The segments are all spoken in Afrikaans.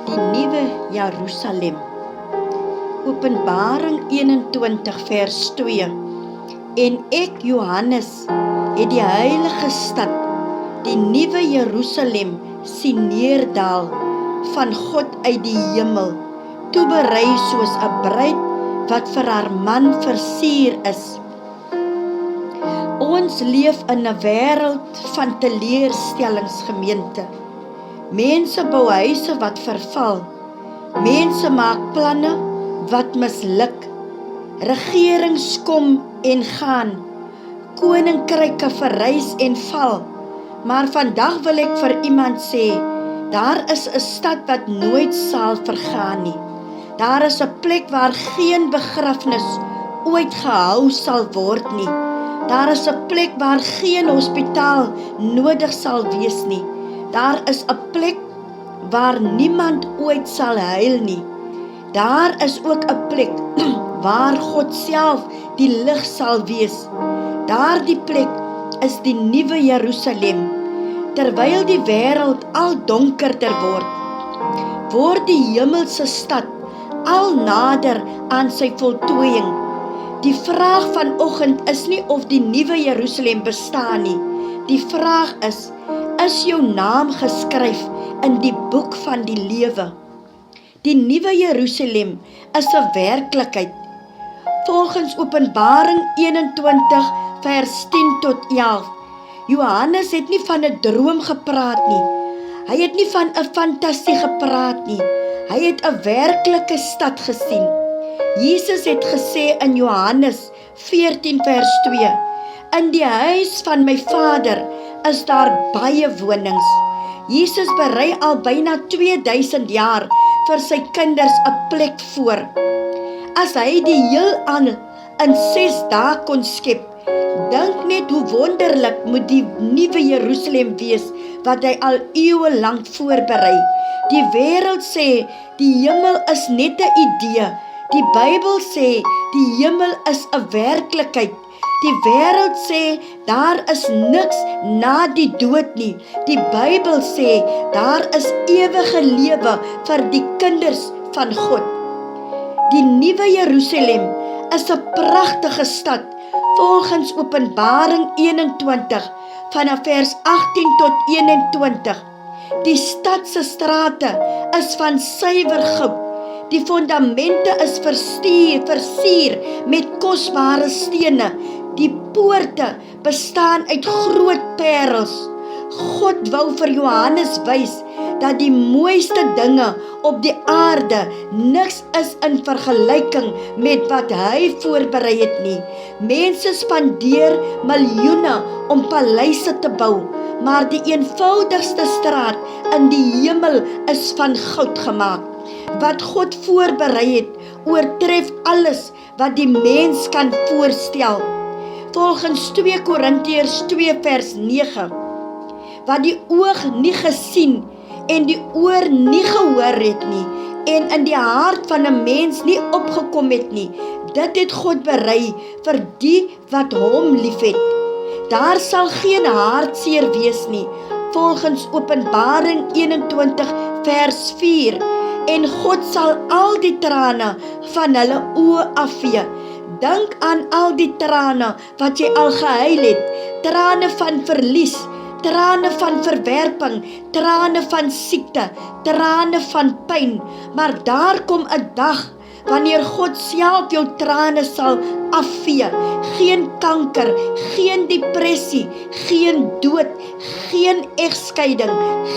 die nuwe Jerusalem. Openbaring 21 vers 2. En ek, Johannes, het die heilige stad, die nuwe Jerusalem, sien neerdal van God uit die hemel, toeberei soos 'n bruid wat vir haar man versier is. Ons leef in 'n wêreld van teleurstellings, gemeente. Mense bou huise wat verval. Mense maak planne wat misluk. Regerings kom en gaan. Koninkryke verrys en val. Maar vandag wil ek vir iemand sê, daar is 'n stad wat nooit sal vergaan nie. Daar is 'n plek waar geen begrafnis ooit gehou sal word nie. Daar is 'n plek waar geen hospitaal nodig sal wees nie. Daar is 'n plek waar niemand ooit sal huil nie. Daar is ook 'n plek waar God self die lig sal wees. Daardie plek is die nuwe Jerusalem. Terwyl die wêreld al donkerder word die hemelse stad al nader aan sy voltooiing. Die vraag vanoggend is nie of die nuwe Jerusalem bestaan nie. Die vraag is jou naam geskryf in die boek van die lewe? Die nuwe Jerusalem is 'n werklikheid. Volgens Openbaring 21 vers 10 tot 11. Johannes het nie van 'n droom gepraat nie. Hy het nie van 'n fantasie gepraat nie. Hy het 'n werklike stad gesien. Jesus het gesê in Johannes 14 vers 2, in die huis van my Vader is daar baie wonings. Jesus berei al byna 2000 jaar vir sy kinders 'n plek voor. As hy die heelal in 6 dae kon skep, dink net hoe wonderlik moet die nuwe Jerusalem wees wat hy al eeue lank voorberei. Die wêreld sê die hemel is net 'n idee. Die Bybel sê die hemel is 'n werklikheid. Die wêreld sê daar is niks na die dood nie. Die Bybel sê daar is ewige lewe vir die kinders van God. Die nuwe Jerusalem is 'n pragtige stad volgens Openbaring 21 vanaf vers 18 tot 21. Die stad se strate is van suiwer goud. Die fondamente is versier met kosbare stene. Die poorte bestaan uit groot parels. God wou vir Johannes wys dat die mooiste dinge op die aarde niks is in vergelyking met wat hy voorberei het nie. Mense spandeer miljoene om paleise te bou, maar die eenvoudigste straat in die hemel is van goud gemaak. Wat God voorberei het, oortref alles wat die mens kan voorstel. Volgens 2 Korintiërs 2 vers 9, wat die oog nie gesien en die oor nie gehoor het nie, en in die hart van 'n mens nie opgekom het nie, dit het God berei vir die wat hom liefhet. Daar sal geen hartseer wees nie, volgens Openbaring 21 vers 4, en God sal al die trane van hulle oë afvee. Dink aan al die trane wat jy al gehuil het, trane van verlies, trane van verwerping, trane van siekte, trane van pyn, maar daar kom 'n dag wanneer God self jou trane sal afvee. Geen kanker, geen depressie, geen dood, geen egskeiding,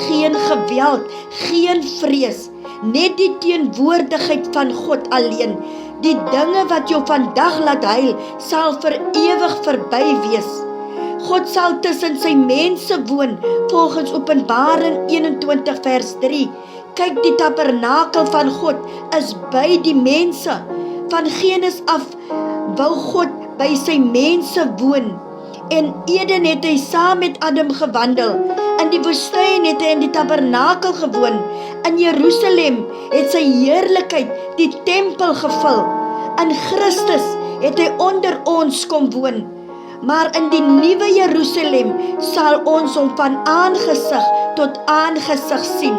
geen geweld, geen vrees, net die teenwoordigheid van God alleen. Die dinge wat jou vandag laat huil, sal vir ewig verby wees. God sal tussen sy mense woon, volgens Openbaring 21 vers 3. Kyk, die tabernakel van God is by die mense. Van Genesis af wou God by sy mense woon. En Eden het hy saam met Adam gewandel. In die woestyn het hy in die tabernakel gewoon. In Jerusalem het sy heerlikheid die tempel gevul. In Christus het hy onder ons kom woon. Maar in die nuwe Jerusalem sal ons hom van aangesig tot aangesig sien.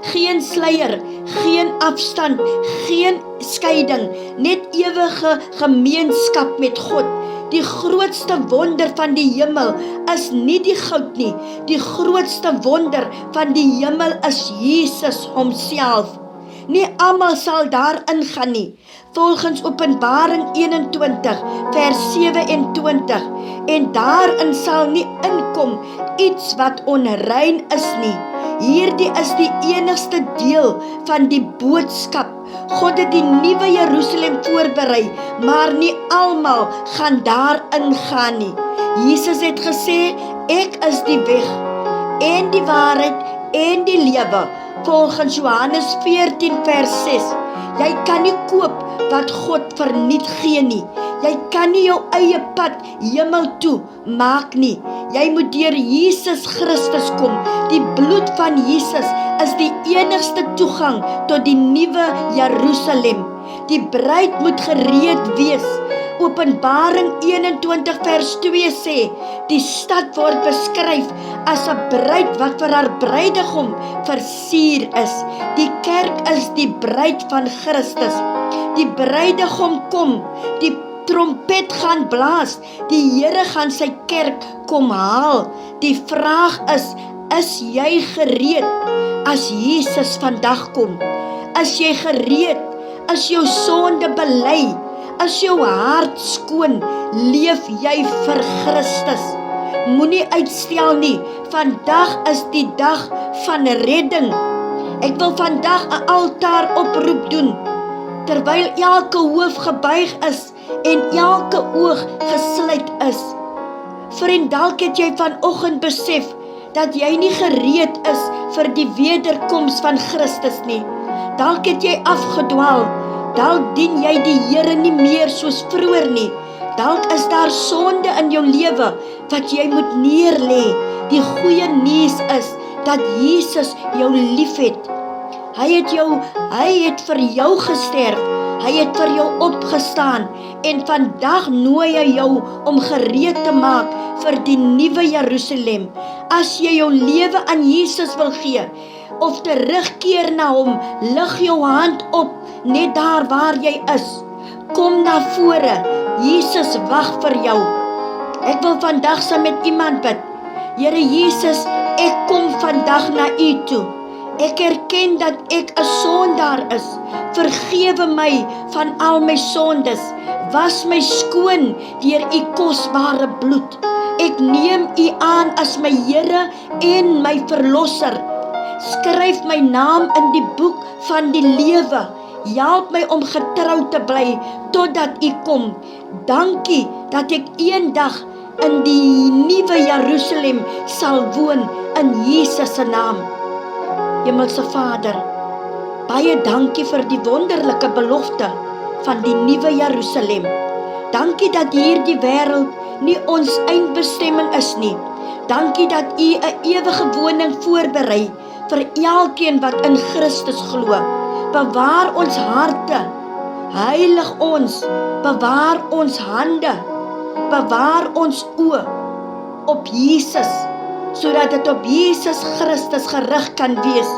geen sluier, geen afstand, geen skeiding, net ewige gemeenskap met God. Die grootste wonder van die hemel is nie die goud nie. Die grootste wonder van die hemel is Jesus homself. Nie almal sal daar ingaan nie. Volgens Openbaring 21 vers 27, en daarin sal nie inkom iets wat onrein is nie. Hierdie is die enigste deel van die boodskap. God het die nuwe Jerusalem voorberei, maar nie almal gaan daar ingaan nie. Jesus het gesê, ek is die weg en die waarheid en die lewe. Volgens Johannes 14 vers 6. Jy kan nie koop wat God verniet gee nie. Jy kan nie jou eie pad hemel toe maak nie. Jy moet deur Jesus Christus kom. Die bloed van Jesus is die enigste toegang tot die nuwe Jerusalem. Die bruid moet gereed wees. Openbaring 21 vers 2 sê, die stad word beskryf as 'n bruid wat vir haar bruidegom versier is. Die kerk is die bruid van Christus. Die bruidegom kom, die trompet gaan blaas, die Here gaan sy kerk kom haal. Die vraag is jy gereed as Jesus vandag kom? Is jy gereed? Is jou sonde bely? Is jou hart skoon? Leef jy vir Christus? Moenie uitstel nie. Vandag is die dag van redding. Ek wil vandag 'n altaar oproep doen, terwyl elke hoof gebuig is en elke oog gesluit is. Vriend, dalk het jy vanoggend besef dat jy nie gereed is vir die wederkoms van Christus nie. Dalk het jy afgedwaal. Dalk dien jy die Here nie meer soos vroeër nie. Dalk is daar sonde in jou lewe wat jy moet neerlê. Die goeie nuus is dat Jesus jou liefhet. Hy het vir jou gesterf. Hy het vir jou opgestaan en vandag nooi hy jou om gereed te maak vir die nuwe Jerusalem. As jy jou lewe aan Jesus wil gee of terugkeer na hom, lig jou hand op net daar waar jy is. Kom na vore. Jesus wag vir jou. Ek wil vandag saam met iemand bid. Here Jesus, ek kom vandag na U toe. Ek erken dat ek 'n sondaar is. Vergewe my van al my sondes. Was my skoon deur U kosbare bloed. Ek neem U aan as my Here en my Verlosser. Skryf my naam in die boek van die lewe. Help my om getrou te bly totdat U kom. Dankie dat ek eendag in die nuwe Jerusalem sal woon in Jesus se naam. Hemelse Vader, baie dankie vir die wonderlike belofte van die nuwe Jerusalem. Dankie dat hierdie wêreld nie ons eindbestemming is nie. Dankie dat U 'n ewige woning voorberei vir elkeen wat in Christus glo. Bewaar ons harte, heilig ons, bewaar ons hande, bewaar ons oë op Jesus, sodat dit op Jesus Christus gerig kan wees.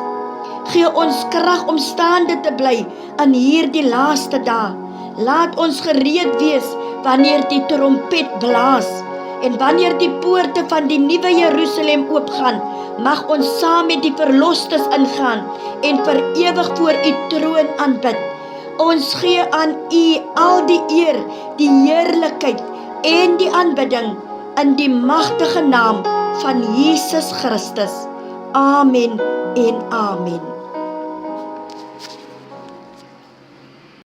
Gee ons krag om staande te bly in hierdie laaste dae. Laat ons gereed wees wanneer die trompet blaas en wanneer die poorte van die nuwe Jerusalem oopgaan. Mag ons saam met die verlosters ingaan en vir ewig voor U troon aanbid. Ons gee aan U al die eer, die heerlikheid en die aanbidding in die magtige naam van Jesus Christus. Amen en amen.